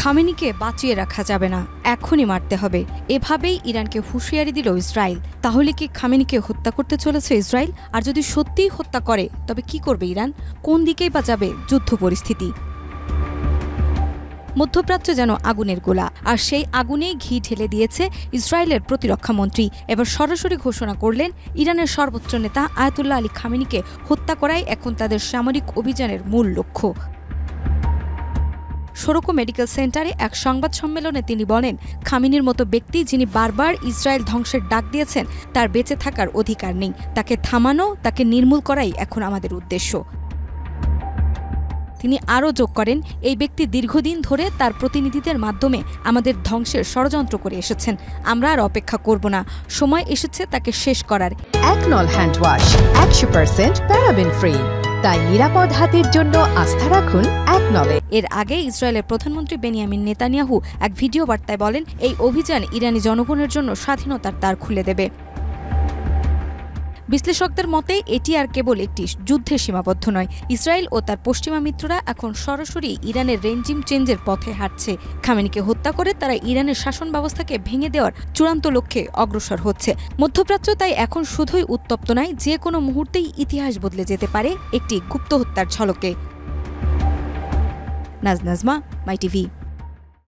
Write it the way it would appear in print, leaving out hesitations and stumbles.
খামেনিকে বাঁচিয়ে রাখা যাবে না, এখনই মারতে হবে, এভাবেই ইরানকে হুঁশিয়ারি দিল ইসরায়েল। তাহলে কি খামেনিকে হত্যা করতে চলেছে ইসরায়েল? আর যদি সত্যিই হত্যা করে তবে কি করবে ইরান? কোন দিকেই বা যাবে যুদ্ধ পরিস্থিতি? মধ্যপ্রাচ্য যেন আগুনের গোলা, আর সেই আগুনেই ঘি ঢেলে দিয়েছে ইসরায়েলের প্রতিরক্ষা মন্ত্রী। এবার সরাসরি ঘোষণা করলেন ইরানের সর্বোচ্চ নেতা আয়াতুল্লাহ আলী খামেনিকে হত্যা করাই এখন তাদের সামরিক অভিযানের মূল লক্ষ্য। সোরোকো মেডিকেল সেন্টারে এক সংবাদ সম্মেলনে তিনি বলেন, খামেনির মতো ব্যক্তি যিনি বারবার ইসরায়েল ধ্বংসের ডাক দিয়েছেন, তার বেঁচে থাকার অধিকার নেই। তাকে থামানো, তাকে নির্মূল করাই এখন আমাদের উদ্দেশ্য। তিনি আরও যোগ করেন, এই ব্যক্তি দীর্ঘদিন ধরে তার প্রতিনিধিদের মাধ্যমে আমাদের ধ্বংসের ষড়যন্ত্র করে এসেছেন। আমরা আর অপেক্ষা করব না, সময় এসেছে তাকে শেষ করার। একনল হ্যান্ড ওয়াশ 100% প্যারাবেন ফ্রি, তাই নিরাপদ হাতের জন্য আস্থা রাখুন একনলে। এর আগে ইসরায়েলের প্রধানমন্ত্রী বেনিয়ামিন নেতানিয়াহু এক ভিডিও বার্তায় বলেন, এই অভিযান ইরানি জনগণের জন্য স্বাধীনতার দ্বার খুলে দেবে। বিশ্লেষকদের মতে এটি আর কেবল একটি যুদ্ধে সীমাবদ্ধ নয়। ইসরায়েল ও তার পশ্চিমা মিত্ররা এখন সরাসরি ইরানের রেজিম চেঞ্জের পথে হাঁটছে। খামেনিকে হত্যা করে তারা ইরানের শাসন ব্যবস্থাকে ভেঙে দেওয়ার চূড়ান্ত লক্ষ্যে অগ্রসর হচ্ছে। মধ্যপ্রাচ্য তাই এখন শুধুই উত্তপ্ত নয়, যে কোনো মুহূর্তেই ইতিহাস বদলে যেতে পারে একটি গুপ্ত হত্যার ঝলকে। নাজমা, মাই টিভি।